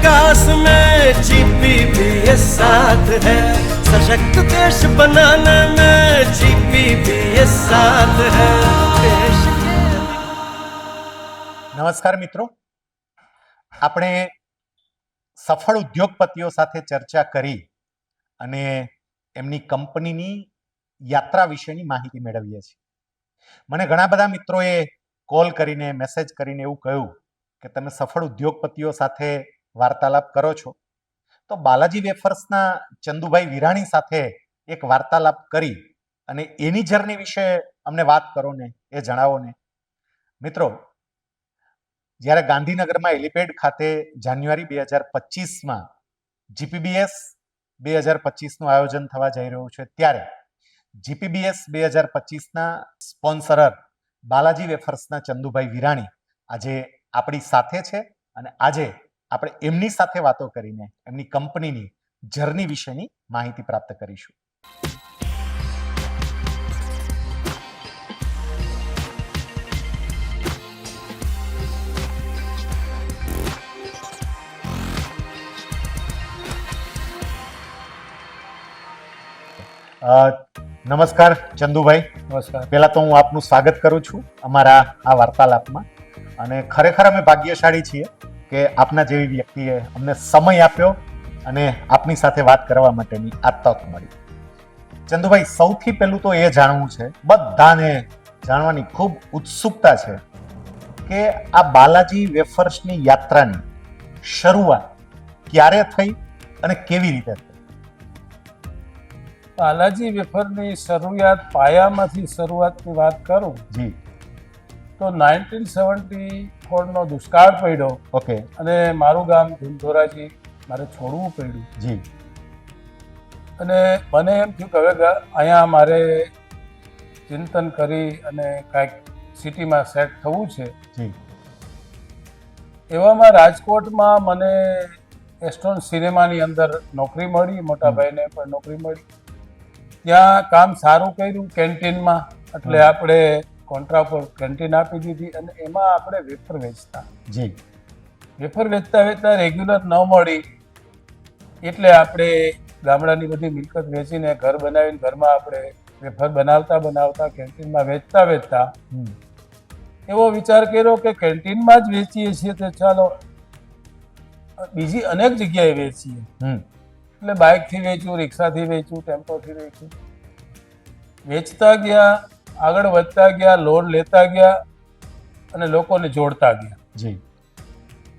विकास में जीपीपीएस साथ है, सशक्त देश बनाने में जीपीपीएस साथ है देश के। નમસ્કાર મિત્રો, આપણે સફળ ઉદ્યોગપતિઓ સાથે ચર્ચા કરી અને એમની કંપનીની યાત્રા વિશેની માહિતી મેળવીએ છીએ. મને ઘણા બધા મિત્રોએ કોલ કરીને મેસેજ કરીને એવું કહ્યું કે તમે સફળ ઉદ્યોગપતિઓ સાથે વાર્તાલાપ કરો છો, તો બાલાજી વેફર્સના ચંદુભાઈ વિરાણી સાથે એક વાર્તાલાપ કરી અને એની જર્ની વિશે અમને વાત કરો ને, એ જણાવો ને. મિત્રો, જ્યારે ગાંધીનગરમાં એલિપેડ ખાતે જાન્યુઆરી 2025માં જીપીબીએસ 2025નું આયોજન થવા જઈ રહ્યું છે, ત્યારે જીપીબીએસ 2025ના સ્પોન્સરર બાલાજી વેફર્સના ચંદુભાઈ વિરાણી આજે આપણી સાથે છે અને આજે આપણે એમની સાથે વાતો કરીને એમની કંપનીની જર્ની વિશેની માહિતી પ્રાપ્ત કરીશું. નમસ્કાર ચંદુભાઈ. નમસ્કાર. પહેલા તો હું આપનું સ્વાગત કરું છું અમારા આ વાર્તાલાપમાં, અને ખરેખર અમે ભાગ્યશાળી છીએ કે આપના જેવી વ્યક્તિએ અમને સમય આપ્યો અને આપની સાથે વાત કરવા માટેની આ તક મળી. ચંદુભાઈ, સૌથી પહેલું તો એ જાણવું છે, બધાને જાણવાની ખૂબ ઉત્સુકતા છે કે આ બાલાજી વેફર્સની યાત્રાની શરૂઆત ક્યારે થઈ અને કેવી રીતે થઈ? બાલાજી વેફરની પાયામાંથી શરૂઆતની વાત કરું જી તો 1974નો દુષ્કાળ પડ્યો. ઓકે. અને મારું ગામ ધુંધોરાજી મારે છોડવું પડ્યું. જી. અને મને એમ થયું કે હવે અહીંયા મારે ચિંતન કરી અને કાંઈક સિટીમાં સેટ થવું છે. જી. એવામાં રાજકોટમાં મને એસ્ટોન સિનેમાની અંદર નોકરી મળી, મોટા ભાઈને પણ નોકરી મળી. ત્યાં કામ સારું કર્યું કેન્ટીનમાં, એટલે આપણે કોન્ટ્રા પર કેન્ટીન આપી દીધી અને એમાં આપણે વેફર વેચતા. જી. વેફર વેચતા વેચતા રેગ્યુલર ન મળી એટલે આપણે ગામડાની બધી મિલકત વેચીને ઘર બનાવીને ઘરમાં આપણે વેફર બનાવતા કેન્ટીનમાં વેચતા એવો વિચાર કર્યો કે કેન્ટીનમાં જ વેચીએ છીએ તો ચાલો બીજી અનેક જગ્યાએ વેચીએ. એટલે બાઇકથી વેચ્યું, રિક્ષાથી વેચ્યું, ટેમ્પોથી વેચ્યું. વેચતા ગયા, આગળ વધતા ગયા, લોન લેતા ગયા અને લોકોને જોડતા ગયા. જી.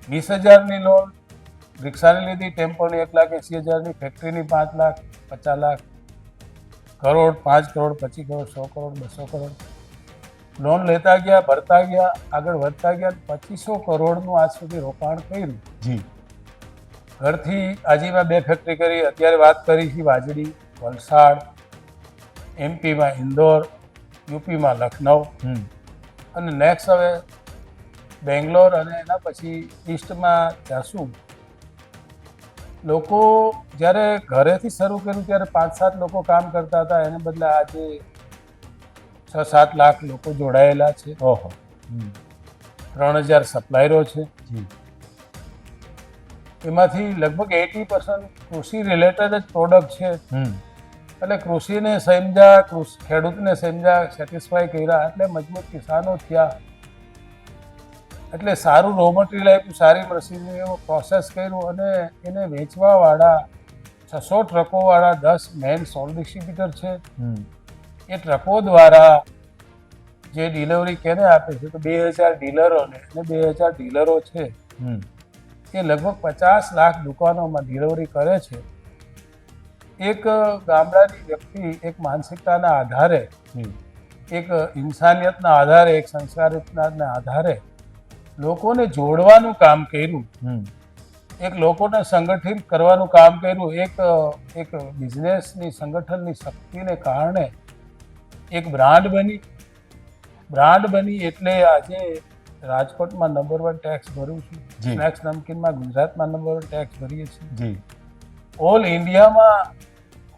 20,000ની લોન રિક્ષાની લીધી, ટેમ્પોની 1,80,000ની, ફેક્ટરીની 5 લાખ, 50 લાખ, કરોડ, 5 કરોડ, 25 કરોડ, 100 કરોડ, 200 કરોડ લોન લેતા ગયા, ભરતા ગયા, આગળ વધતા ગયા. 2500 કરોડનું આજ સુધી રોકાણ કર્યું. જી. ઘરથી આજીમાં 2 ફેક્ટરી કરી. અત્યારે વાત કરી છે વાજડી, વલસાડ, એમપીમાં ઇન્દોર, યુપીમાં લખનઉ અને નેક્સ્ટ હવે બેંગ્લોર અને એના પછી ઈસ્ટમાં જાશું. લોકો જ્યારે ઘરેથી શરૂ કર્યું ત્યારે 5-7 લોકો કામ કરતા હતા, એને બદલે આજે 6-7 લાખ લોકો જોડાયેલા છે. ઓહો. 3,000 સપ્લાયરો છે. જી. એમાંથી લગભગ 80% કૃષિ રિલેટેડ જ પ્રોડક્ટ છે. એટલે કૃષિને સમજ્યા, ખેડૂતને સમજ્યા, સેટિસ્ફાય કર્યા, એટલે મજબૂત કિસાનો થયા. એટલે સારું રો મટીરિયલ આપ્યું, સારી મશીનરીઓ પ્રોસેસ કર્યું અને એને વેચવાવાળા 600 ટ્રકોવાળા 10 મેન સોલ ડિસ્ટ્રીબ્યુટર છે. એ ટ્રકો દ્વારા જે ડિલિવરી કેને આપે છે તો 2,000 ડીલરોને, અને 2,000 ડીલરો છે એ લગભગ 50 લાખ દુકાનોમાં ડિલિવરી કરે છે. એક ગામડાની વ્યક્તિ એક માનસિકતાના આધારે, એક ઇન્સાનિયતના આધારે, એક સંસ્કારિતના આધારે લોકોને જોડવાનું કામ કર્યું, એક લોકોને સંગઠિત કરવાનું કામ કર્યું. એક બિઝનેસની સંગઠનની શક્તિને કારણે એક બ્રાન્ડ બની એટલે આજે રાજકોટમાં નંબર 1 ટેક્સ ભરું છું. સ્નેક્સ નમકીનમાં ગુજરાતમાં નંબર 1 ટેક્સ ભરીએ છીએ. ઓલ ઇન્ડિયામાં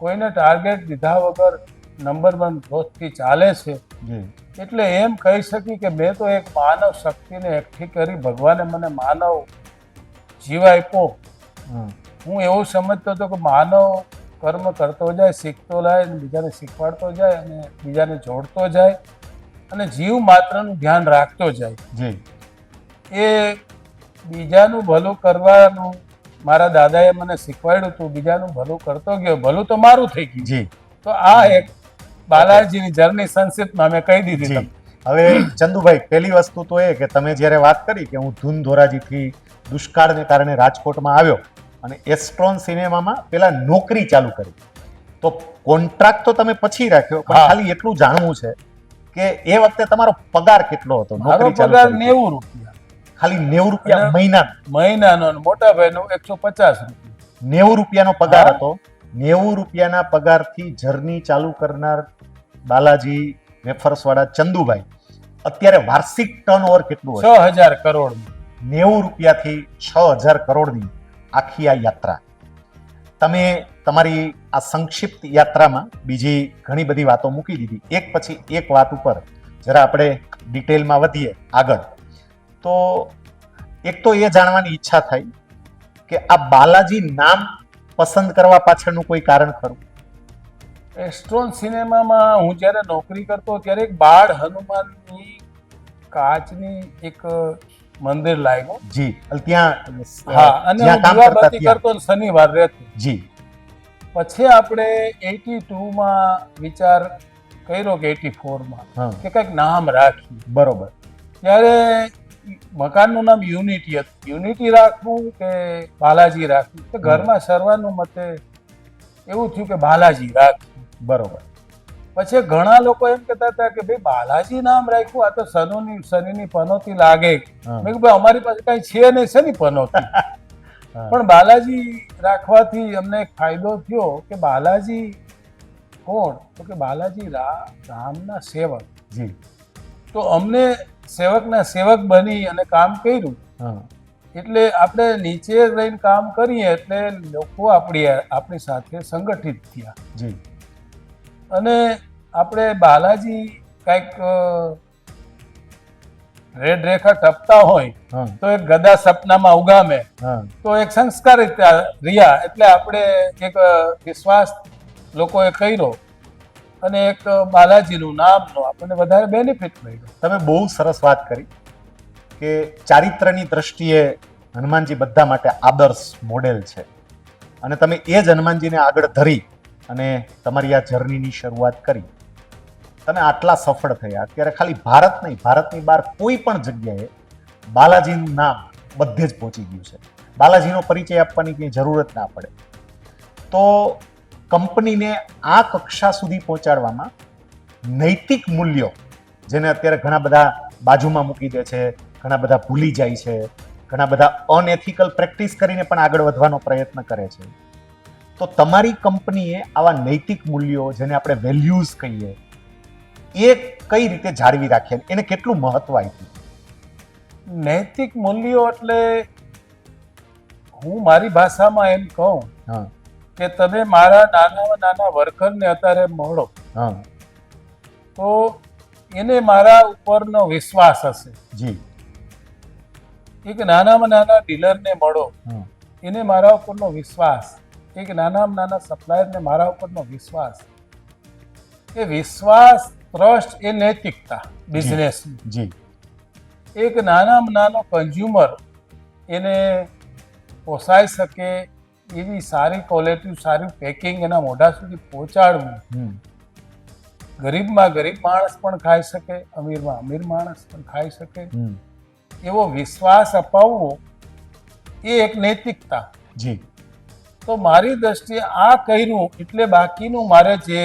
કોઈને ટાર્ગેટ દીધા વગર નંબર 1 ગ્રોથથી ચાલે છે. એટલે એમ કહી શકી કે મેં તો એક માનવ શક્તિને એકઠી કરી, ભગવાને મને માનવ જીવ આપ્યો હું એવું સમજતો હતો કે માનવ કર્મ કરતો જાય, શીખતો જાય અને બીજાને શીખવાડતો જાય અને બીજાને જોડતો જાય અને જીવ માત્રનું ધ્યાન રાખતો જાય. જી. એ બીજાનું ભલું કરવાનું મારા દાદાએ મને શીખવાડ્યું હતું. બીજાનું ભલું કરતો ગયો, ભલું તો મારું થઈ ગયું. જી. તો આ એક બાલાજીની જર્ની સંક્ષિપ્તમાં મેં કહી દીધી. જી. હવે ચંદુભાઈ, પહેલી વસ્તુ તો એ કે તમે જ્યારે વાત કરી કે હું ધૂન ધોરાજીથી દુષ્કાળને કારણે રાજકોટમાં આવ્યો અને એસ્ટ્રોન સિનેમામાં પેલા નોકરી ચાલુ કરી, તો કોન્ટ્રાક્ટ તો તમે પછી રાખ્યો, પણ ખાલી એટલું જાણવું છે કે એ વખતે તમારો પગાર કેટલો હતો? મારો પગાર 90 રૂપિયા. ખાલી 90 રૂપિયા મહિનાનો. મોટા ભાઈનો 150 રૂપિયા. 90 રૂપિયાનો પગાર હતો. 90 રૂપિયાના પગારથી જર્ની ચાલુ કરનાર બાલાજી વેફર્સ વાળા ચંદુભાઈ અત્યારે વાર્ષિક ટર્નઓવર કેટલું હોય? 6000 કરોડ. 90 રૂપિયાથી 6000 કરોડની આખી આ યાત્રા. તમે તમારી આ સંક્ષિપ્ત યાત્રામાં બીજી ઘણી બધી વાતો મૂકી દીધી. એક પછી એક વાત ઉપર જરા આપણે ડિટેલમાં વધીએ આગળ. તો એક તો એ જાણવાની ઈચ્છા થઈ કે આ બાલાજી નામ પસંદ કરવા પાછળનું કોઈ કારણ ખરું? એસ્ટ્રોન સિનેમામાં હું જ્યારે નોકરી કરતો ત્યારે એક બાળ હનુમાનની કાચની એક મંદિર લાગ્યું. જી. ત્યાં અને હું દીવાબત્તી કરતો ને શનિવાર રહેતો. જી. પછી આપણે 82માં વિચાર કર્યો કે 84માં કે કંઈક નામ રાખીએ. બરોબર. ત્યારે મકાનનું નામ યુનિટી હતું. યુનિટી રાખવું કે બાલાજી રાખવું? તો ઘરમાં સર્વાનુમતે એવું થયું કે બાલાજી રાખવું. બરોબર. પછી ઘણા લોકો એમ કહેતા હતા કે ભાઈ બાલાજી નામ રાખ્યું, આ તો શનિની પનોતી લાગે. મેં કીધું ભાઈ અમારી પાસે કઈ છે નહીં, શનિ પનોતી. પણ બાલાજી રાખવાથી અમને એક ફાયદો થયો કે બાલાજી કોણ? તો કે બાલાજી રામના સેવક. જી. તો અમને સેવકના સેવક બની અને કામ કર્યું. એટલે આપણે નીચે રહીને કામ કરીએ એટલે લોકો આપણી સાથે સંગઠિત થયા. જી. અને આપણે બાલાજી કંઈક રેડ રેખા ટપતા હોય તો એક ગદા સપનામાં ઉગામે, તો એક સંસ્કારિત રહ્યા. એટલે આપણે એક વિશ્વાસ લોકોએ કર્યો અને એક બાલાજીનું નામનો આપણને વધારે બેનિફિટ મળ્યો. તમે બહુ સરસ વાત કરી કે ચારિત્રની દ્રષ્ટિએ હનુમાનજી બધા માટે આદર્શ મોડેલ છે અને તમે એ જ હનુમાનજીને આગળ ધરી અને તમારી આ જર્નીની શરૂઆત કરી. તમે આટલા સફળ થયા. અત્યારે ખાલી ભારત નહીં, ભારતની બહાર કોઈ પણ જગ્યાએ બાલાજીનું નામ બધે જ પહોંચી ગયું છે. બાલાજીનો પરિચય આપવાની કંઈ જરૂર જ ના પડે. તો કંપનીને આ કક્ષા સુધી પહોંચાડવામાં નૈતિક મૂલ્યો, જેને અત્યારે ઘણા બધા બાજુમાં મૂકી દે છે, ઘણા બધા ભૂલી જાય છે, ઘણા બધા અનએથિકલ પ્રેક્ટિસ કરીને પણ આગળ વધવાનો પ્રયત્ન કરે છે, તો તમારી કંપનીએ આવા નૈતિક મૂલ્યો, જેને આપણે વેલ્યુઝ કહીએ, એ કઈ રીતે જાળવી રાખ્યા, એને કેટલું મહત્વ આપ્યું? નૈતિક મૂલ્યો એટલે હું મારી ભાષામાં એમ કહું કે તમે મારા નાનામાં નાના વર્કરને અત્યારે મળો તો એને મારા ઉપરનો વિશ્વાસ હશે. જી. એક નાનામાં નાના ડીલરને મળો, એને મારા ઉપરનો વિશ્વાસ. એક નાનામાં નાના સપ્લાયરને મારા ઉપરનો વિશ્વાસ. એ વિશ્વાસ, ટ્રસ્ટ એ નૈતિકતા બિઝનેસની. જી. એક નાનામાં નાનો કન્ઝ્યુમર એને પોસાઈ શકે એવી સારી ક્વોલિટી, સારી પેકિંગ એના મોઢા સુધી પહોંચાડવું. ગરીબમાં ગરીબ માણસ પણ ખાઈ શકે, અમીરમાં અમીર માણસ પણ ખાઈ શકે એવો વિશ્વાસ અપાવવો, એ એક નૈતિકતા. જી. તો મારી દ્રષ્ટિએ આ કર્યું એટલે બાકીનું મારે જે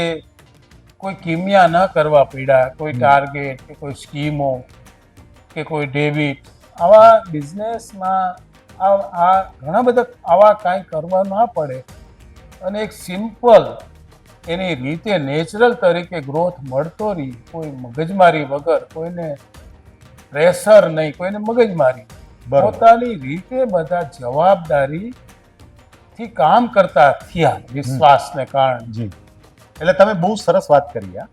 કોઈ કિમિયા ન કરવા પડ્યા, કોઈ ટાર્ગેટ કે કોઈ સ્કીમો કે કોઈ ડેબિટ, આવા બિઝનેસમાં આ ઘણા બધા આવા કાંઈ કરવા ના પડે અને એક સિમ્પલ એની રીતે નેચરલ તરીકે ગ્રોથ મળતો રહી, કોઈ મગજમારી વગર, કોઈને પ્રેશર નહીં, કોઈને મગજમારી, પોતાની રીતે બધા જવાબદારીથી કામ કરતા થયા વિશ્વાસને કારણે. જી. એટલે તમે બહુ સરસ વાત કરી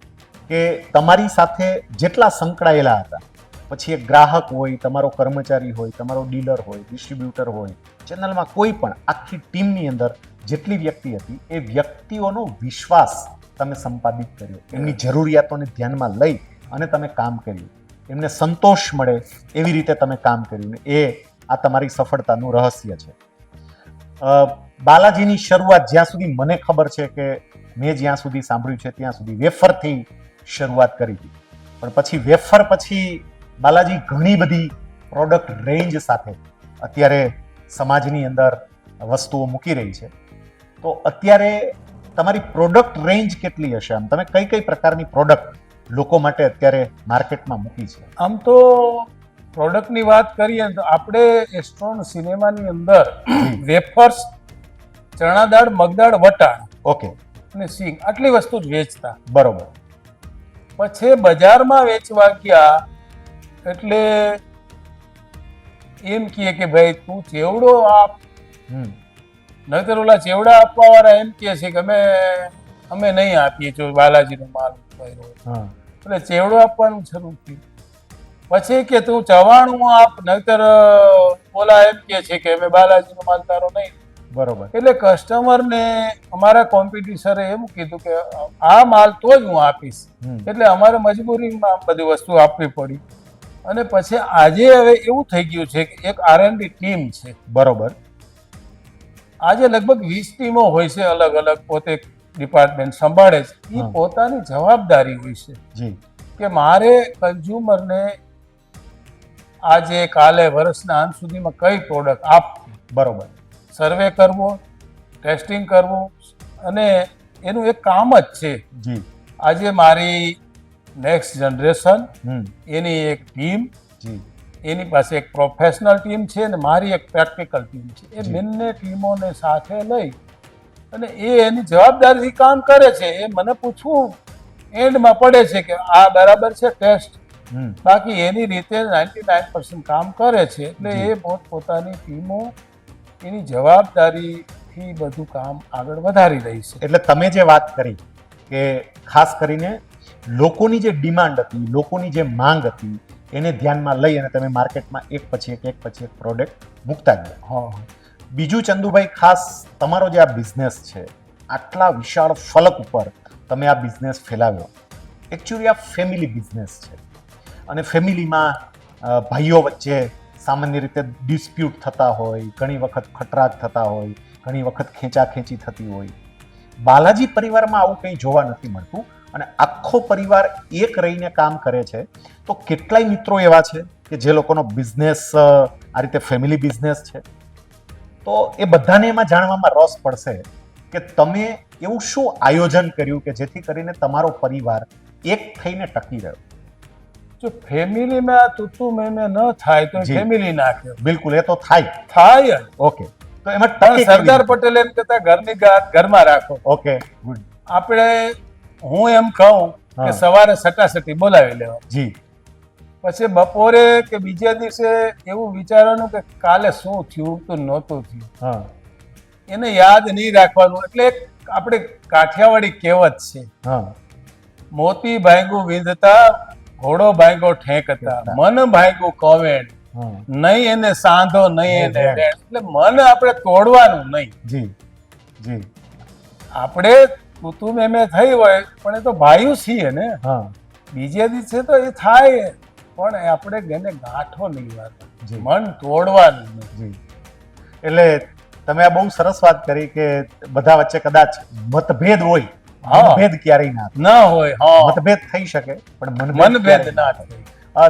કે તમારી સાથે જેટલા સંકળાયેલા હતા પછી એક ગ્રાહક હોય, તમારો કર્મચારી હોય, તમારો ડીલર હોય, ડિસ્ટ્રીબ્યુટર હોય, ચેનલમાં કોઈ પણ આખી ટીમની અંદર જેટલી વ્યક્તિ હતી એ વ્યક્તિઓનો વિશ્વાસ તમે સંપાદિત કર્યો, એમની જરૂરિયાતોને ધ્યાનમાં લઈ અને તમે કામ કર્યું, એમને સંતોષ મળે એવી રીતે તમે કામ કર્યું ને એ આ તમારી સફળતાનું રહસ્ય છે. બાલાજીની શરૂઆત જ્યાં સુધી મને ખબર છે કે મેં જ્યાં સુધી સાંભળ્યું છે ત્યાં સુધી વેફરથી શરૂઆત કરી હતી, પણ પછી વેફર પછી બાલાજી ઘણી બધી પ્રોડક્ટ રેન્જ સાથે અત્યારે સમાજની અંદર વસ્તુઓ મૂકી રહી છે. તો અત્યારે તમારી પ્રોડક્ટ રેન્જ કેટલી હશે? આમ તમે કઈ કઈ પ્રકારની પ્રોડક્ટ લોકો માટે અત્યારે માર્કેટમાં મૂકી છે? આમ તો પ્રોડક્ટની વાત કરીએ તો આપણે એસ્ટ્રોન સિનેમાની અંદર વેફર્સ, ચણા દાળ, મગદાળ, વટાણ ઓકે અને સિંગ આટલી વસ્તુ જ વેચતા. બરોબર. પછી બજારમાં વેચવા ગયા એટલે એમ કહે કે ભાઈ તું ચેવડો આપ, નહીતર ઓલા ચેવડા આપવા વાળા એમ કહે છે કે અમે નહીં આપીએ જો બાલાજીનો માલ ઉપાડ્યો એટલે ચેવડો આપવાનું શરૂ થયું. પછી કે તું ચવાણું આપ, નહીતર ઓલા એમ કહે છે કે અમે બાલાજીનો માલ તારો નહીં. બરોબર. એટલે કસ્ટમરને અમારા કોમ્પિટિશરે એમ કીધું કે આ માલ તો જ હું આપીશ, એટલે અમારે મજબૂરીમાં બધી વસ્તુ આપવી પડી. અને પછી આજે હવે એવું થઈ ગયું છે કે એક R&D ટીમ છે. બરોબર. આજે લગભગ 20 ટીમો હોય છે, અલગ અલગ પોતે ડિપાર્ટમેન્ટ સંભાળે છે. એ પોતાની જવાબદારી હોય છે જી કે મારે કન્ઝ્યુમરને આજે કાલે વર્ષના અંત સુધીમાં કઈ પ્રોડક્ટ આપવી. બરોબર. સર્વે કરવો, ટેસ્ટિંગ કરવું, અને એનું એક કામ જ છે. જી આજે મારી નેક્સ્ટ જનરેશન, એની એક ટીમ, જી એની પાસે એક પ્રોફેશનલ ટીમ છે અને મારી એક પ્રેક્ટિકલ ટીમ છે. એ બંને ટીમોને સાથે લઈ અને એ એની જવાબદારીથી કામ કરે છે. એ મને પૂછવું એન્ડમાં પડે છે કે આ બરાબર છે ટેસ્ટ, બાકી એની રીતે 99% કામ કરે છે. એટલે એ પોતાની ટીમો એની જવાબદારીથી બધું કામ આગળ વધારી રહી છે. એટલે તમે જે વાત કરી કે ખાસ કરીને લોકોની જે ડિમાન્ડ હતી, લોકોની જે માંગ હતી, એને ધ્યાનમાં લઈ અને તમે માર્કેટમાં એક પછી એક પ્રોડક્ટ મૂકતા ગયા. હા. બીજું ચંદુભાઈ, ખાસ તમારો જે આ બિઝનેસ છે, આટલા વિશાળ ફલક ઉપર તમે આ બિઝનેસ ફેલાવ્યો. એકચ્યુઅલી આ ફેમિલી બિઝનેસ છે અને ફેમિલીમાં ભાઈઓ વચ્ચે સામાન્ય રીતે ડિસ્પ્યુટ થતા હોય, ઘણી વખત ખટરાગ થતા હોય, ઘણી વખત ખેંચાખેંચી થતી હોય. બાલાજી પરિવારમાં આવું કંઈ જોવા નથી મળતું અને આખો પરિવાર એક રહીને કામ કરે છે. તો કેટલાય મિત્રો એવા છે કે જે લોકોનો બિઝનેસ આ રીતે ફેમિલી બિઝનેસ છે, તો એ બધાને એમાં જાણવામાં રસ પડશે કે તમે એવું શું આયોજન કર્યું કે જેથી કરીને તમારો પરિવાર એક થઈને ટકી રહ્યો. જો ફેમિલીમાં તું મેં ન થાય તો ફેમિલી નાખ્યો. બિલકુલ, એ તો થાય જ. ઓકે. તો એમાં સરદાર પટેલ એમ કહેતા ઘરની ગાત ઘરમાં રાખો. Okay, good. આપણે હું એમ કહું કે સવારે સટાસટી બોલાવી લેવા, જી પછી બપોરે કે બીજા દિવસે એવું વિચારવાનું કે કાલે શું થયું તો નહોતું થયું, એને યાદ નહીં રાખવાનું. એટલે આપણે કાઠિયાવાડી કહેવત છે, મોતી ભાંગું વિંધતા ઘોડો ભાંગો ઠેકતા, મન ભાંગું કવેણ, નહીં એને સાંધો નહીં એને વેણ. એટલે મન આપણે તોડવાનું નહીં. જી જી. આપણે તું મેં થઈ હોય પણ એ તો ભાઈઓ છીએ ને. બીજે દિવસે તો એ થાય, પણ આપણે એને ગાંઠો નહીં વાળવાનો, મન તોડવાનું નહીં. એટલે તમે આ બહુ સરસ વાત કરી કે બધા વચ્ચે કદાચ મતભેદ હોય, મતભેદ ક્યારેય ના હોય. મતભેદ થઈ શકે પણ મનભેદ ના થાય.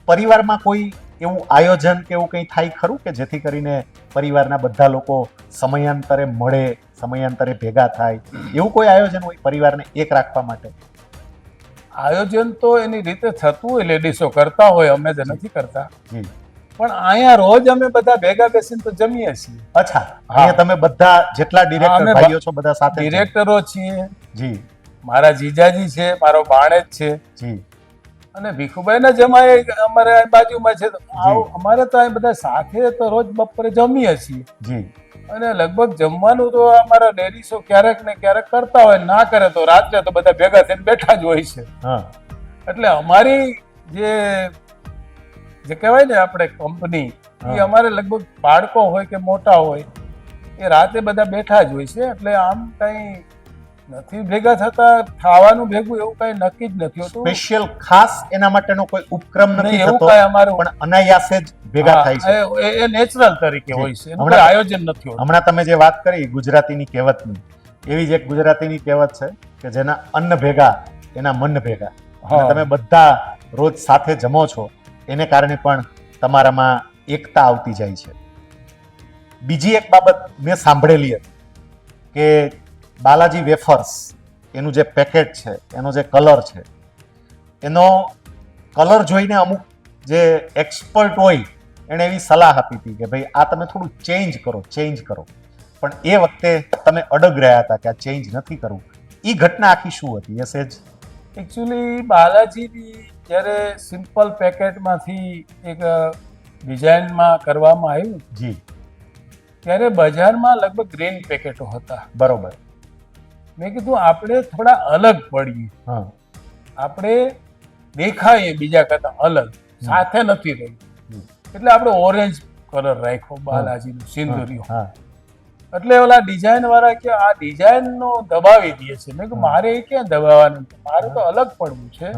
પરિવારમાં કોઈ એવું આયોજન કે એવું કંઈ થાય ખરું કે જેથી કરીને પરિવારના બધા લોકો સમયાંતરે મળે, સમયાંતરે ભેગા થાય, એવું કોઈ આયોજન હોય પરિવારને એક રાખવા માટે? આયોજન તો એની રીતે થતું હોય, લેડીઝો કરતા હોય, અમે તો નથી કરતા. પણ અહીંયા રોજ અમે બધા ભેગા બેસીને તો જમીએ છીએ. અચ્છા, અહીંયા તમે બધા જેટલા ડિરેક્ટર ભાઈઓ છો બધા સાથે ડિરેક્ટરો છીએ. જી. મારા જીજાજી છે, મારો ભાણેજ છે. જી. અને ભીખુભાઈના જમાય અમારે બાજુમાં છે. અમારે તો બધા સાથે તો રોજ બપોરે જમીએ છીએ. જી. અને લગભગ જમવાનું તો અમારા લેડીઝો ક્યારેક ને ક્યારેક કરતા હોય, ના કરે તો રાત્રે તો બધા ભેગા થઈને બેઠા જ હોય છે. એટલે અમારી જે જે કહેવાય ને આપણે કંપની, એ અમારે લગભગ બાળકો હોય કે મોટા હોય એ રાતે બધા બેઠા જ હોય છે, એટલે આમ કઈ નથી ભેગા થતા, ખાવાનું ભેગું એવું કઈ નક્કી જ નથી હોતું. સ્પેશિયલ ખાસ એના માટેનો કોઈ ઉપક્રમ નથી એવું થતો, કઈ અમારું પણ અનાયાસે જ ભેગા થાય છે. એ નેચરલ તરીકે હોય છે, એનું કોઈ આયોજન નથી હોતું. હમણાં તમે જે વાત કરી ગુજરાતીની કહેવતની, એવી જ એક ગુજરાતીની કહેવત છે કે જેના અન્ન ભેગા એના મન ભેગા. અને તમે બધા રોજ સાથે જમો છો એને કારણે પણ તમારામાં એકતા આવતી જાય છે. બીજી એક બાબત મેં સાંભળેલી હતી કે બાલાજી વેફર્સ એનું જે પેકેટ છે, એનો જે કલર છે, એનો કલર જોઈને અમુક જે એક્સપર્ટ હોય એણે એવી સલાહ આપી હતી કે ભાઈ આ તમે થોડું ચેન્જ કરો. પણ એ વખતે તમે અડગ રહ્યા હતા કે આ ચેન્જ નથી કરવું. એ ઘટના આખી શું હતી એ સહેજ? એકચ્યુઅલી બાલાજીની જ્યારે સિમ્પલ પેકેટમાંથી એક ડિઝાઇનમાં કરવામાં આવ્યું જી, ત્યારે બજારમાં લગભગ ગ્રીન પેકેટો હતા. બરોબર. મેં કીધું આપણે થોડા અલગ પડીએ, હા, આપણે દેખાઈએ બીજા કરતા અલગ, સાથે નથી રહી. એટલે આપણે ઓરેન્જ કલર રાખ્યો બાલાજીનો સિંદુરિયો. હા, એટલે ઓલા ડિઝાઇન વાળા કે આ ડિઝાઇન નો દબાવી દે છે. મેં કીધું મારે એ ક્યાં દબાવવાનું, મારે તો અલગ પડવું છે.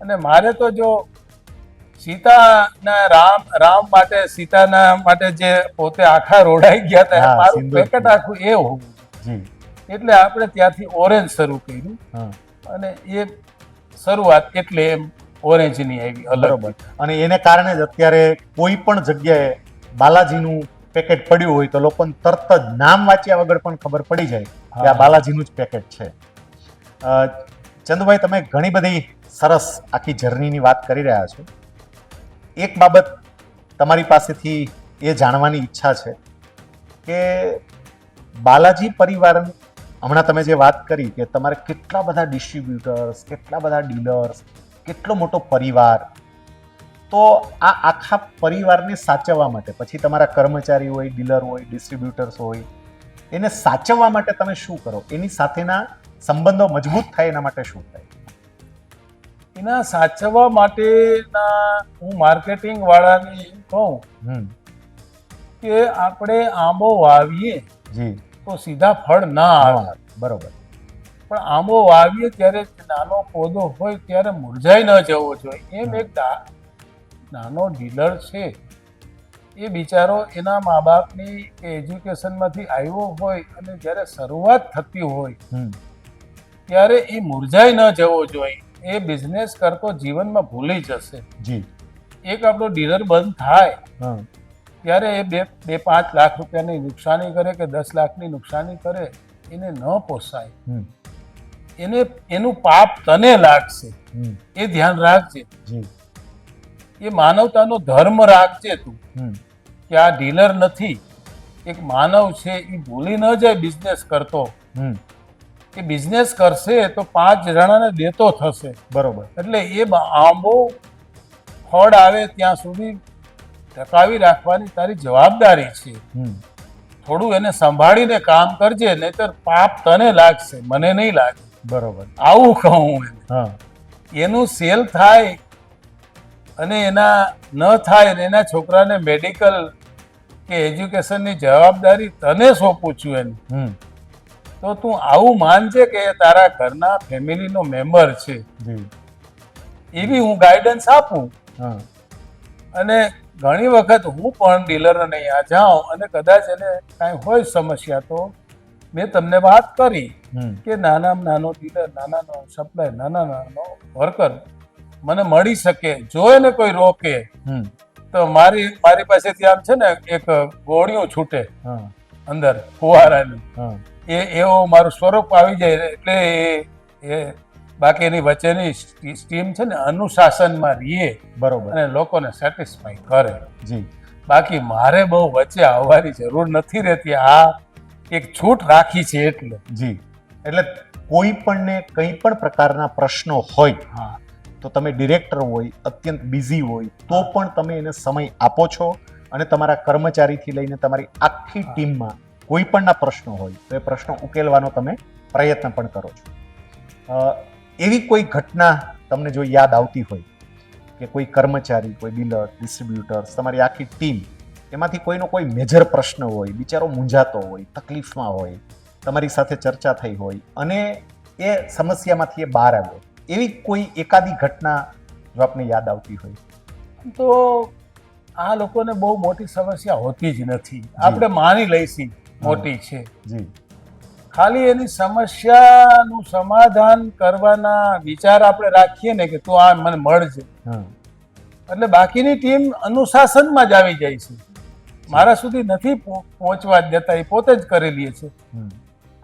અને મારે તો જો સીતાના રામ માટે, સીતાના માટે જે પોતે આખા રોડાઈ ગયા હતા, મારું પેકેટ આખું એ હોવું. એટલે આપણે ત્યાંથી ઓરેન્જ શરૂ કર્યું, અને એ શરૂઆત એટલે એમ ઓરેન્જની આવી અલગ. અને એને કારણે જ અત્યારે કોઈ પણ જગ્યાએ બાલાજીનું પેકેટ પડ્યું હોય તો લોકોને તરત જ નામ વાંચ્યા વગર પણ ખબર પડી જાય કે આ બાલાજીનું જ પેકેટ છે. ચંદુભાઈ, તમે ઘણી બધી સરસ આખી જર્નીની વાત કરી રહ્યા છો. એક બાબત તમારી પાસેથી એ જાણવાની ઈચ્છા છે કે બાલાજી પરિવાર, હમણાં તમે જે વાત કરી કે તમારે કેટલા બધા ડિસ્ટ્રીબ્યુટર્સ, કેટલા બધા ડીલર્સ, કેટલો મોટો પરિવાર, તો આ આખા પરિવારને સાચવવા માટે, પછી તમારા કર્મચારી હોય, ડીલર હોય, ડિસ્ટ્રીબ્યુટર્સ હોય, એને સાચવવા માટે તમે શું કરો? એની સાથેના સંબંધો મજબૂત થાય એના માટે શું થાય? એના સાચવવા માટેના હું માર્કેટિંગ વાળાને એમ કહું કે આપણે આંબો વાવીએ જી તો સીધા ફળ ના આવે. બરોબર. પણ આંબો વાવીએ ત્યારે નાનો પૌધો હોય ત્યારે મુરઝાઈ ન જવો જોઈએ. એમ એક નાનો ડીલર છે, એ બિચારો એના મા બાપની એજ્યુકેશનમાંથી આવ્યો હોય અને જ્યારે શરૂઆત થતી હોય ત્યારે એ મુરઝાઈ ન જવો જોઈએ. એ બિઝનેસ કરતો જીવનમાં ભૂલી જશે. જી. એક આપણો ડીલર બંધ થાય ત્યારે એ 2-5 લાખ રૂપિયાની નુકસાની કરે કે 10 લાખની નુકસાની કરે, એને ન પોસાય. એનું પાપ તને લાગશે, એ ધ્યાન રાખજે. એ માનવતાનો ધર્મ રાખજે તું કે આ ડીલર નથી, એક માનવ છે. એ ભૂલી ન જાય બિઝનેસ કરતો કે બિઝનેસ કરશે તો 5 જણાને દેતો થશે. બરોબર. એટલે એ આંબો ફળ આવે ત્યાં સુધી ટકાવી રાખવાની તારી જવાબદારી છે. થોડું એને સંભાળીને કામ કરજે, નહીતર પાપ તને લાગશે, મને નહીં લાગે. બરોબર. આવું કહું એને. એનું સેલ થાય અને એના ન થાય, એના છોકરાને મેડિકલ કે એજ્યુકેશનની જવાબદારી તને સોંપું છું એની, તો તું આવું માનજે કે તારા ઘરના ફેમિલીનો મેમ્બર છે. એવી હું ગાઈડન્સ આપું. અને ઘણી વખત હું પણ ડીલરને અહીંયા જાઉં અને કદાચ એને કાંઈ હોય સમસ્યા, તો મેં તમને વાત કરી કે નાનામાં નાનો ડીલર, નાનાનો સપ્લાય, નાનો વર્કર મને મળી શકે. જો એને કોઈ રોકે તો મારી પાસેથી આમ છે ને એક ગોળીઓ છૂટે અંદર ફુવારાની, એવો મારું સ્વરૂપ આવી જાય. એટલે એ બાકી એની વચ્ચેની સ્ટીમ છે ને અનુશાસનમાં રહીએ. બરોબર. અને લોકોને સેટિસ્ફાઈ કરે. જી. બાકી મારે બહુ વચ્ચે આવવાની જરૂર નથી રહેતી. આ એક છૂટ રાખી છે એટલે. જી. એટલે કોઈ પણને કંઈ પણ પ્રકારના પ્રશ્નો હોય તો તમે ડિરેક્ટર હોય, અત્યંત બિઝી હોય, તો પણ તમે એને સમય આપો છો અને તમારા કર્મચારીથી લઈને તમારી આખી ટીમમાં કોઈ પણના પ્રશ્નો હોય તો એ પ્રશ્નો ઉકેલવાનો તમે પ્રયત્ન પણ કરો છો. એવી કોઈ ઘટના તમને જો યાદ આવતી હોય કે કોઈ કર્મચારી, કોઈ ડીલર, ડિસ્ટ્રીબ્યુટર્સ, તમારી આખી ટીમ, એમાંથી કોઈનો કોઈ મેજર પ્રશ્ન હોય, બિચારો મૂંઝાતો હોય, તકલીફમાં હોય, તમારી સાથે ચર્ચા થઈ હોય અને એ સમસ્યામાંથી એ બહાર આવ્યો, એવી કોઈ એકાદી ઘટના જો આપને યાદ આવતી હોય? તો આ લોકોને બહુ મોટી સમસ્યા હોતી જ નથી. આપણે માની લઈશી મોટી છે. જી. ખાલી એની સમસ્યાનું સમાધાન કરવાના વિચાર આપણે રાખીએ ને કે તું આ મને મળજે, એટલે બાકીની ટીમ અનુશાસનમાં જ આવી જાય છે. મારા સુધી નથી પહોંચવા જ દેતા, એ પોતે જ કરી લે છે.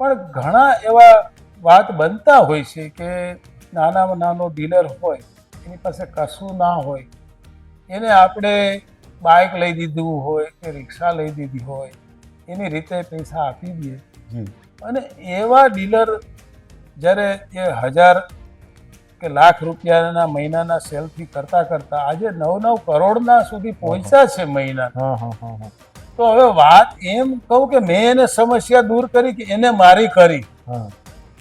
પણ ઘણા એવા વાત બનતા હોય છે કે નાનામાં નાનો ડીલર હોય, એની પાસે કશું ના હોય, એને આપણે બાઇક લઈ દીધું હોય કે રિક્ષા લઈ દીધી હોય, એની રીતે પૈસા આપી દઈએ. અને એવા ડીલર જ્યારે એ 1000 કે લાખ રૂપિયાના મહિનાના સેલથી કરતા કરતા આજે 9-9 કરોડના સુધી પહોંચ્યા છે મહિના. તો હવે વાત એમ કહું કે મેં એને સમસ્યા દૂર કરી કે એને મારી કરી?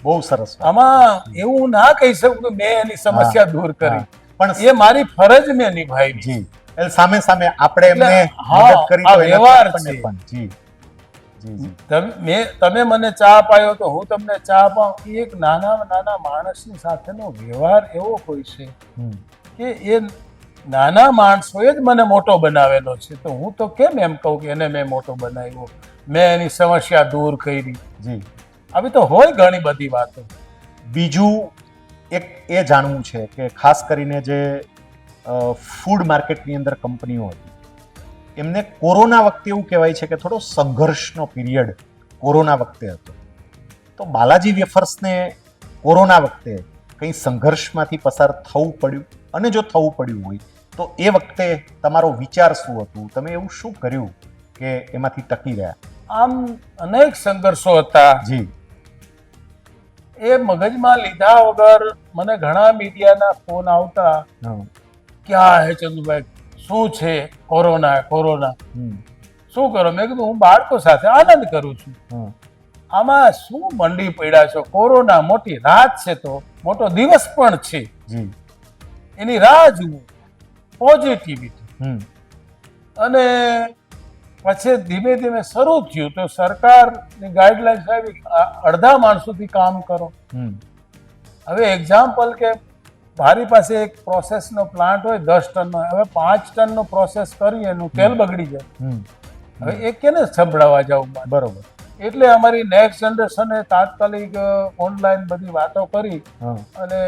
બહુ સરસ. આમાં એવું ના કહી શકું કે મેં એની સમસ્યા દૂર કરી, પણ એ મારી ફરજ મેં નિભાવી. જી. એટલે સામે સામે આપણે એમને મદદ કરી તો વ્યવહાર આપણને છે. પણ. જી. તમે મને ચા પાયો તો હું તમને ચા પાઉં. એક નાના નાના માણસની સાથેનો વ્યવહાર એવો હોય છે કે એ નાના માણસોએ જ મને મોટો બનાવેલો છે. તો હું તો કેમ એમ કહું કે એને મેં મોટો બનાવ્યો, મેં એની સમસ્યા દૂર કરી? જી. આવી તો હોય ઘણી બધી વાતો. બીજું એક એ જાણવું છે કે ખાસ કરીને જે ફૂડ માર્કેટની અંદર કંપનીઓ હતી, એમને કોરોના વખતે એવું કહેવાય છે કે થોડો સંઘર્ષનો પીરિયડ કોરોના વખતે હતો. તો બાલાજી વેફર્સને કોરોના વખતે કંઈ સંઘર્ષમાંથી પસાર થવું પડ્યું? અને જો થવું પડ્યું હોય તો એ વખતે તમારો વિચાર શું હતું? તમે એવું શું કર્યું કે એમાંથી ટકી રહ્યા? આમ અનેક સંઘર્ષો હતા. જી. એ મગજમાં લીધા વગર મને ઘણા મીડિયાના ફોન આવતા, ક્યાં હે ચંદુભાઈ, શું છે કોરોના? શું કરો? મેં કીધું હું બાળકો સાથે આનંદ કરું છું. આમાં શું મંડી પડ્યા છો? કોરોના મોટી રાત છે તો મોટો દિવસ પણ છે. એની રાહ જુઓ, પોઝિટિવિટી. અને પછી ધીમે ધીમે શરૂ થયું તો સરકારની ગાઈડલાઈન્સ આવી, અડધા માણસોથી કામ કરો. હવે એક્ઝામ્પલ કે મારી પાસે એક પ્રોસેસનો પ્લાન્ટ હોય 10 ટનનો, હવે 5 ટનનો પ્રોસેસ કરીએ એનું તેલ બગડી જાય, હવે એ કેને સંભળાવવા જાઉં? બરોબર. એટલે અમારી નેક્સ્ટ જનરેશને તાત્કાલિક ઓનલાઈન બધી વાતો કરી અને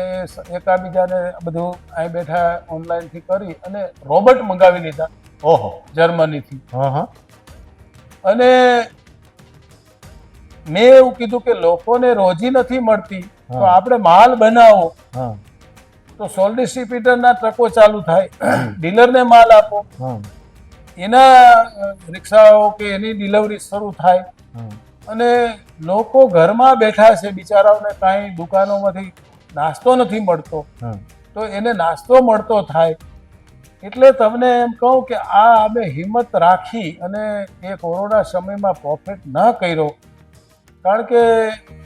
એકાબીજાને બધું અહીં બેઠા ઓનલાઈનથી કરી અને રોબોટ મંગાવી લીધા. ઓહો. જર્મનીથી. અને મેં એવું કીધું કે લોકોને રોજી નથી મળતી તો આપણે માલ બનાવો, તો સોલ ડિસ્ટ્રીબ્યુટરના ટ્રકો ચાલુ થાય, ડીલરને માલ આપો, એના રિક્ષાઓ કે એની ડિલિવરી શરૂ થાય. અને લોકો ઘરમાં બેઠા છે, બિચારાઓને કાંઈ દુકાનોમાંથી નાસ્તો નથી મળતો, તો એને નાસ્તો મળતો થાય. એટલે તમને એમ કહું કે આ અમે હિંમત રાખી અને એ કોરોના સમયમાં પ્રોફિટ ન કર્યો, કારણ કે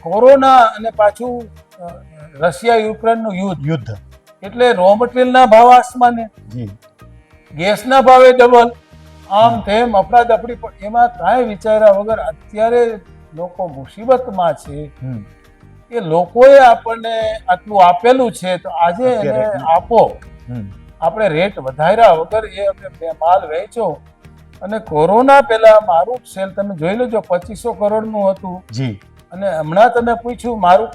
કોરોના અને પાછું રશિયા યુક્રેનનું યુદ્ધ એટલે રો મટીરિયલના ભાવ આસમાને, ગેસના ભાવે ડબલ, આમ તેમ અફડાદફડી. પણ એમાં કાંઈ વિચાર્યા વગર અત્યારે લોકો મુસીબતમાં છે. એ લોકોએ આપણને આટલું આપેલું છે તો આજે એને આપો. આપણે રેટ વધાર્યા વગર એ અમે માલ વેચો. અને કોરોના પહેલા મારું સેલ તમે જોઈ લેજો 2500 કરોડનું હતું. અને હમણાં તમે પૂછ્યું મારું,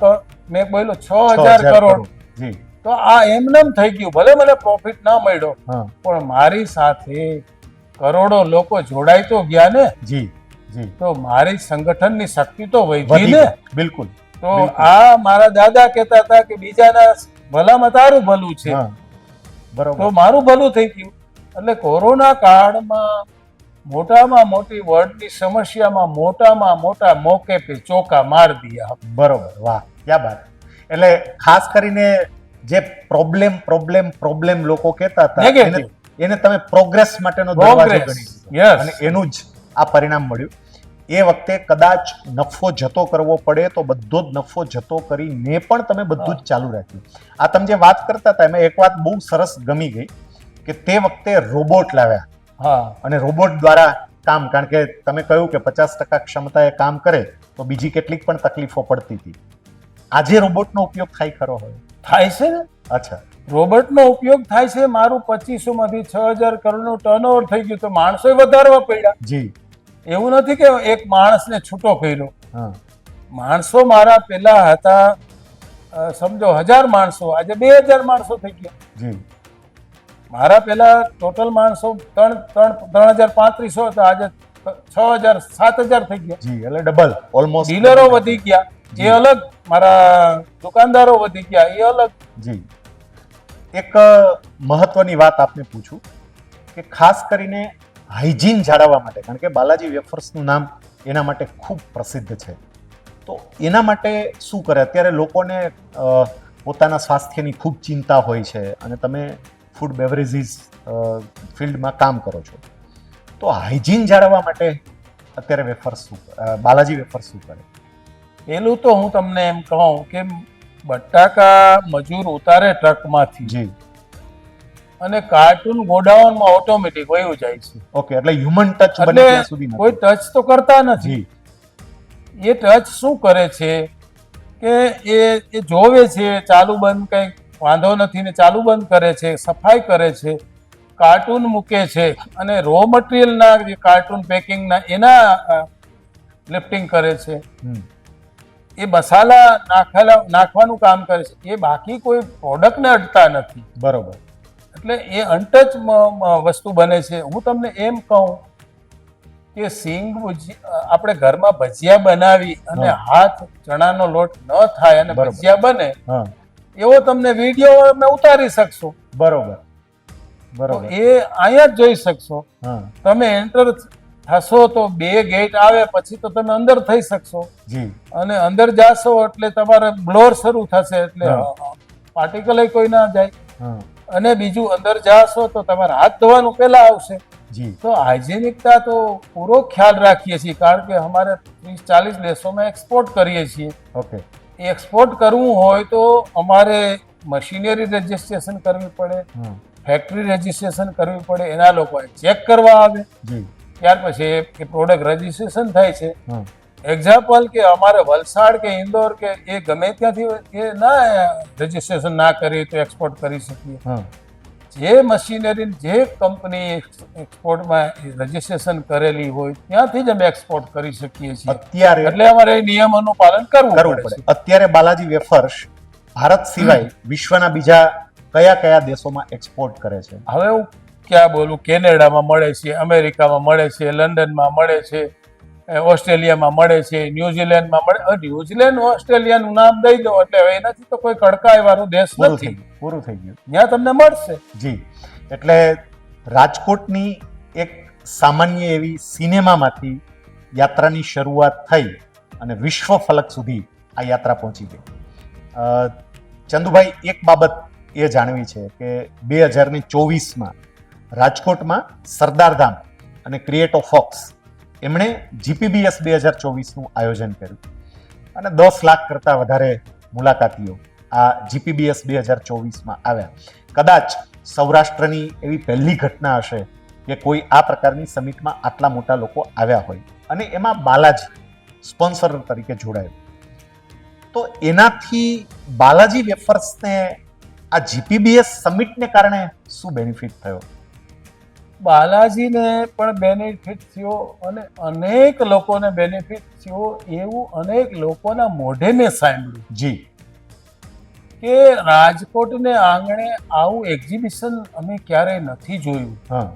મેં બોલ્યો 6000 કરોડ. તો આ એમનેમ થઈ ગયું. ભલે મને પ્રોફિટ ના મળ્યો, પણ મારી સાથે કરોડો લોકો જોડાઈ તો ગયા ને. તો મારી સંગઠનની શક્તિ તો વધી ને. બિલકુલ. તો આ મારા દાદા કહેતા હતા કે બીજાના ભલામાં તારું ભલું છે, તો મારું ભલું થઈ ગયું. એટલે કોરોના કાળમાં મોટામાં મોટી વર્લ્ડની સમસ્યામાં મોટામાં મોટા મોકે પે ચોકા માર દિયા. બરોબર. વાહ, ક્યા બાત. એટલે ખાસ કરીને જે પ્રોબ્લેમ લોકો કહેતા હતા એને તમે પ્રોગ્રેસ માટેનો દરવાજો ગણી અને એનું જ આ પરિણામ મળ્યું. એ વખતે કદાચ નફો જતો કરવો પડે તો બધો જ નફો જતો કરીને પણ તમે બધું જ ચાલુ રાખ્યું. આ તમે જે વાત કરતા હતા એમાં એક વાત બહુ સરસ ગમી ગઈ કે તે વખતે રોબોટ લાવ્યા હા અને રોબોટ દ્વારા કામ, કારણ કે તમે કહ્યું કે 50% ક્ષમતાએ કામ કરે તો બીજી કેટલીક પણ તકલીફો પડતી હતી. આજે રોબોટનો ઉપયોગ થાય ખરો હવે? થાય છે ને. અચ્છા. રોબોટનો ઉપયોગ થાય છે. મારું 2500 માંથી 6000 કરોડનું ટર્નઓવર થઈ ગયું તો માણસો વધારવા પડ્યા. જી. એવું નથી કે એક માણસને છૂટો કર્યો. હા. માણસો મારા પેલા હતા સમજો 1000 માણસો, આજે 2000 માણસો થઈ ગયા. જી. મારા પેલા ટોટલ માણસો 3035 હતા, આજે 6000 7000 થઈ ગયા. જી, એટલે ડબલ ઓલમોસ્ટ. ડીલરો વધી ગયા એ અલગ, મારા દુકાનદારો વધી ગયા એ અલગ. જી. એક મહત્વની વાત આપને પૂછું કે ખાસ કરીને હાઇજીન જાળવવા માટે, કારણ કે બાલાજી વેફર્સનું નામ એના માટે ખૂબ પ્રસિદ્ધ છે, તો એના માટે શું કરે? અત્યારે લોકોને પોતાના સ્વાસ્થ્યની ખૂબ ચિંતા હોય છે અને તમે ફૂડ બેવરેજીસ ફિલ્ડમાં કામ કરો છો, તો હાઇજીન જાળવવા માટે અત્યારે વેફર્સ બાલાજી વેફર્સ શું કરે? પેલું તો હું તમને એમ કહું કે બટાકા મજૂર ઉતારે ટ્રકમાંથી જી, અને કાર્ટૂન ગોડાઉનમાં ઓટોમેટિક વયું જાય છે. ઓકે, એટલે હ્યુમન ટચ બને ત્યાં સુધી કોઈ ટચ તો કરતા નથી. જી. એ ટચ શું કરે છે કે એ જોવે છે, ચાલુ બંધ કંઈ વાંધો નથી ને ચાલુ બંધ કરે છે, સફાઈ કરે છે, કાર્ટૂન મૂકે છે અને રો મટીરિયલના જે કાર્ટૂન પેકિંગના એના લિફ્ટિંગ કરે છે. એ મસાલા નાખવાનું કામ કરે છે. એ બાકી કોઈ પ્રોડક્ટને અડતા નથી. બરોબર. એટલે એ અનટચ વસ્તુ બને છે. હું તમને એમ કહું કે સિંગ આપણે ઘરમાં ભજીયા બનાવી અને હાથ ચણાનો લોટ ન થાય અને ભજીયા બને એવો તમને વિડીયો અમે ઉતારી શકશો. બરોબર. બરોબર. એ અહીંયા જ જોઈ શકશો. તમે એન્ટર થશો તો 2 ગેટ આવે, પછી તો તમે અંદર થઈ શકશો. જી. અને અંદર જાશો એટલે તમારે બ્લોર શરૂ થશે, એટલે પાર્ટિકલ કોઈ ના જાય. અને બીજું અંદર જાશો તો તમારે હાથ ધોવાનું પહેલા આવશે. જી. તો હાઇજેનિકતા તો પૂરો ખ્યાલ રાખીએ છીએ, કારણ કે અમારે 30-40 દેશોમાં એક્સપોર્ટ કરીએ છીએ. ઓકે. એક્સપોર્ટ કરવું હોય તો અમારે મશીનરી રજીસ્ટ્રેશન કરવી પડે, ફેક્ટરી રજીસ્ટ્રેશન કરવી પડે, એના લોકો ચેક કરવા આવે. જી. ત્યાર પછી એ પ્રોડક્ટ રજીસ્ટ્રેશન થાય છે. એક્ઝામ્પલ કે અમારે વલસાડ કે ઇન્દોર કે એ ગમે ત્યાંથી એ ના રજીસ્ટ્રેશન ના કરીએ તો એક્સપોર્ટ કરી શકીએ. જે મશીનરી જે કંપની એક્સપોર્ટમાં રજીસ્ટ્રેશન કરેલી હોય ત્યાંથી જ અમે એક્સપોર્ટ કરી શકીએ છીએ. અત્યારે એટલે અમારે નિયમોનું પાલન કરવું પડે. અત્યારે બાલાજી વેફર્સ ભારત સિવાય વિશ્વના બીજા કયા કયા દેશોમાં એક્સપોર્ટ કરે છે? હવે હું ક્યાં બોલું, કેનેડામાં મળે છે, અમેરિકામાં મળે છે, લંડનમાં મળે છે, ઓસ્ટ્રેલિયામાં મળે છે, ન્યુઝીલેન્ડમાં મળે. ન્યુઝીલેન્ડ ઓસ્ટ્રેલિયાનું નામ દઈ દો એટલે હવે એનાથી તો કોઈ કડકાઈ વાળો દેશ નથી. પૂરું થઈ ગયું. ત્યાં તમને મળશે. જી. એટલે રાજકોટની એક સામાન્ય એવી સિનેમામાંથી યાત્રાની શરૂઆત થઈ અને વિશ્વ ફલક સુધી આ યાત્રા પહોંચી ગઈ. ચંદુભાઈ, એક બાબત એ જાણવી છે કે 2024માં રાજકોટમાં સરદારધામ અને ક્રિએટ ઓફ ફોક્સ એમણે જીપીબીએસ 2024નું આયોજન કર્યું અને 10 લાખ કરતાં વધારે મુલાકાતીઓ આ જીપીબીએસ 2024માં આવ્યા. કદાચ સૌરાષ્ટ્રની એવી પહેલી ઘટના હશે કે કોઈ આ પ્રકારની સમિટમાં આટલા મોટા લોકો આવ્યા હોય અને એમાં બાલાજી સ્પોન્સર તરીકે જોડાયું. તો એનાથી બાલાજી વેફર્સને આ જીપીબીએસ સમિટને કારણે શું બેનિફિટ થયો? બાલાજીને પણ બેનિફિટ થયો અને અનેક લોકોને બેનિફિટ થયો. એવું અનેક લોકોના મોઢે મેં સાંભળ્યું. જી. કે રાજકોટને આંગણે આવું એક્ઝિબિશન અમે ક્યારેય નથી જોયું.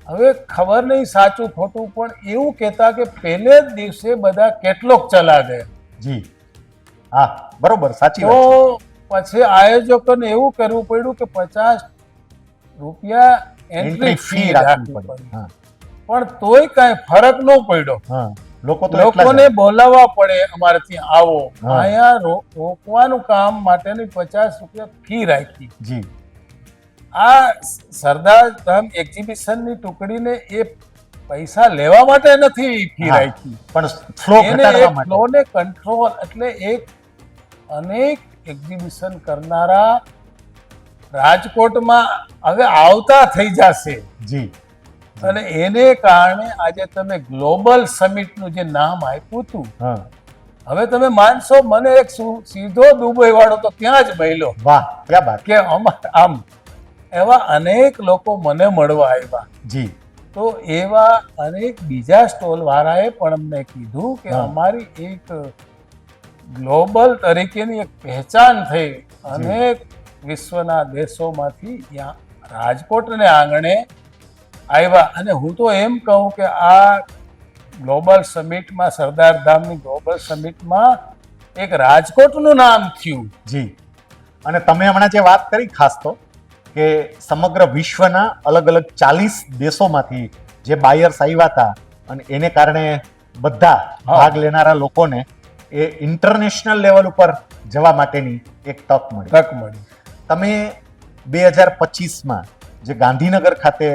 હવે ખબર નહીં સાચું ખોટું, પણ એવું કહેતા કે પહેલે જ દિવસે બધા કેટલોગ ચલા ગયા. જી. હા, બરોબર, સાચી તો વાત. પછી આયોજકોને એવું કરવું પડ્યું કે 50 રૂપિયા એન્ટ્રી ફી રાખવી પડી. પણ તોય કાંઈ ફરક ન પડ્યો. લોકોને બોલાવવા પડે અમારે ત્યાં આવો. અહીંયા રોકવાનું કામ માટેની 50 રૂપિયા ફી રાખી. જી. આ સરદારધામ એક્ઝિબિશનની ટુકડીને એ પૈસા લેવા માટે નથી ફી રાખી, પણ ફ્લો ઘટાડવા માટે. ફ્લોને કંટ્રોલ. એટલે એક અનેક એક્ઝિબિશન કરનારા રાજકોટમાં હવે આવતા થઈ જશે જી અને એને કારણે આજે તમે ગ્લોબલ સમિટનું જે નામ આપ્યું હતું, હા હવે તમે માનશો મને એક સીધો દુબઈ વાળો તો ત્યાં જ મળ્યો વાહ ક્યાં બાત કે આમ એવા અનેક લોકો મને મળવા આવ્યા. જી તો એવા અનેક બીજા સ્ટોલ વાળાએ પણ અમને કીધું કે હા. અમારી એક ગ્લોબલ તરીકેની એક પહેચાન થઈ. અનેક વિશ્વના દેશોમાંથી ત્યાં રાજકોટને આંગણે આવ્યા. અને હું તો એમ કહું કે આ ગ્લોબલ સમિટમાં, સરદાર ધામની ગ્લોબલ સમિટમાં એક રાજકોટનું નામ થયું. જી અને તમે હમણાં જે વાત કરી ખાસ તો કે સમગ્ર વિશ્વના અલગ અલગ 40 દેશોમાંથી જે બાયર્સ આવ્યા હતા અને એને કારણે બધા ભાગ લેનારા લોકોને એ ઇન્ટરનેશનલ લેવલ ઉપર જવા માટેની એક તક મળી. તમે 2025માં જે ગાંધીનગર ખાતે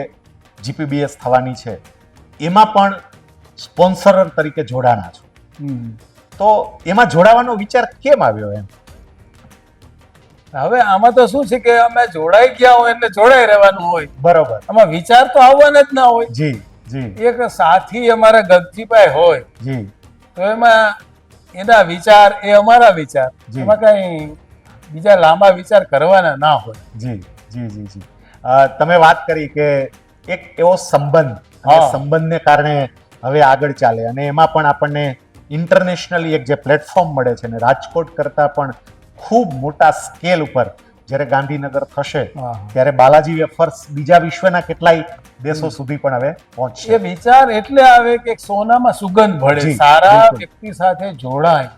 જીપીબીએસ થવાની છે એમાં પણ સ્પોન્સર તરીકે જોડાણા છો, તો એમાં જોડાવાનો વિચાર કેમ આવ્યો? એમ હવે આમાં તો શું છે કે અમે જોડાઈ ગયા હોય એટલે જોડાઈ રહેવાનું હોય. બરોબર. આમાં વિચાર તો આવવાના જ ના હોય. જી જી એક સાથી અમારા ગગજીભાઈ હોય જી તો એમાં એના વિચાર એ અમારા વિચાર, જી. એમાં કઈ બીજા લાંબા વિચાર કરવાના ના હોય. જી જી જી જી તમે વાત કરી કે એક એવો સંબંધ, અને હા. સંબંધને કારણે હવે આગળ ચાલે અને એમાં પણ આપણને ઇન્ટરનેશનલી એક જે પ્લેટફોર્મ મળે છે ને રાજકોટ કરતાં પણ ખૂબ મોટા સ્કેલ ઉપર જ્યારે ગાંધીનગર થશે હા. ત્યારે બાલાજી વેફર્સ બીજા વિશ્વના કેટલાય દેશો સુધી પણ હવે એ પહોંચશે. વિચાર એટલે આવે કે સોનામાં સુગંધ ભળે, જી, સારા બિલકુલ. વ્યક્તિ સાથે જોડાય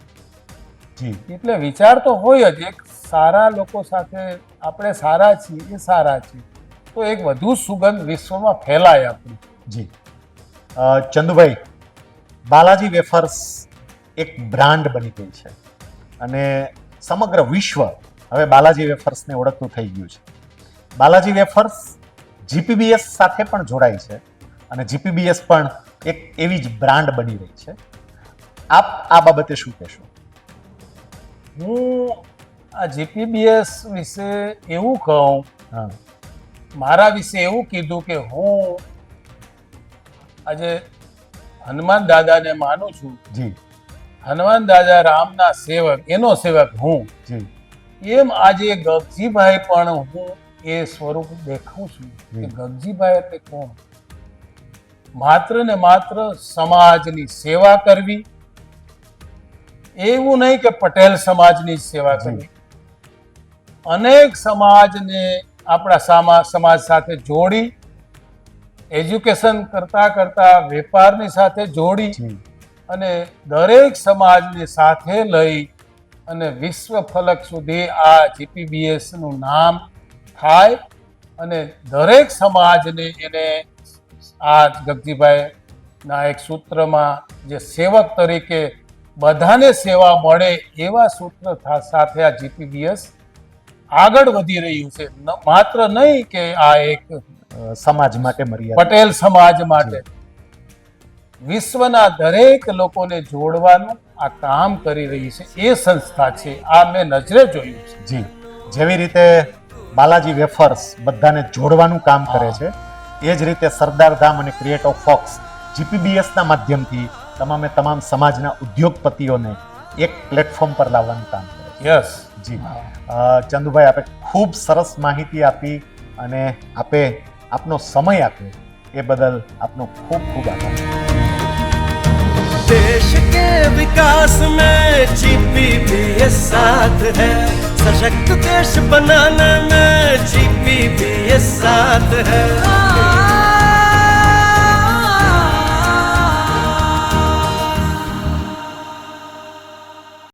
જી એટલે વિચાર તો હોય જ. એક સારા લોકો સાથે આપણે સારા છીએ, એ સારા છીએ તો એક વધુ સુગંધ વિશ્વમાં ફેલાય આપણી. જી ચંદુભાઈ, બાલાજી વેફર્સ એક બ્રાન્ડ બની ગઈ છે અને સમગ્ર વિશ્વ હવે બાલાજી વેફર્સને ઓળખતું થઈ ગયું છે. બાલાજી વેફર્સ જીપીબીએસ સાથે પણ જોડાય છે અને જીપીબીએસ પણ એક એવી જ બ્રાન્ડ બની રહી છે. આપ આ બાબતે શું કહેશો? હું આ જીપીબીએસ વિશે એવું કહું, હા મારા વિશે એવું કીધું કે હું આજે હનુમાન દાદાને માનું છું. જી હનુમાન દાદા રામના સેવક, એનો સેવક હું. જી એમ આજે ગગજીભાઈ પણ હું એ સ્વરૂપ દેખાઉં છું કે ગગજીભાઈ એટલે કોણ? માત્ર ને માત્ર સમાજની સેવા કરવી, એવું નહીં કે પટેલ સમાજની જ સેવા કરવી, અનેક સમાજને આપણા સમાજ સાથે જોડી, એજ્યુકેશન કરતા કરતા વેપારની સાથે જોડી જી અને દરેક સમાજને સાથે લઈ અને વિશ્વ ફલક સુધી આ જીપીબીએસ નું નામ થાય અને દરેક સમાજને એને આ ગગજીભાઈ ના એક સૂત્રમાં જે સેવક તરીકે બધાને સેવા મળે એવા સૂત્ર સાથે આ જીપીબીએસ આગળ વધી રહ્યું છે. માત્ર નહીં કે આ એક સમાજ માટે મર્યાદા. પટેલ સમાજ માટે, વિશ્વના દરેક લોકોને જોડવાનું આ કામ કરી રહી છે એ સંસ્થા છે. આ મેં નજરે જોયું છે. જી જેવી રીતે બાલાજી વેફર્સ બધાને જોડવાનું કામ કરે છે એ જ રીતે સરદાર ધામ અને ક્રિએટ ઓફ ફોક્સ જીપીબીએસના માધ્યમથી તમામે તમામ સમાજના ઉદ્યોગપતિઓને એક પ્લેટફોર્મ પર લાવવાનું કામ કરે છે. યસ જી ચંદુભાઈ, આપે ખૂબ સરસ માહિતી આપી અને આપે આપનો સમય આપ્યો એ બદલ આપનો ખૂબ ખૂબ આભાર. देश के विकास में जीपीबीएस साथ है, सशक्त देश बनाने में जीपीबीएस साथ है.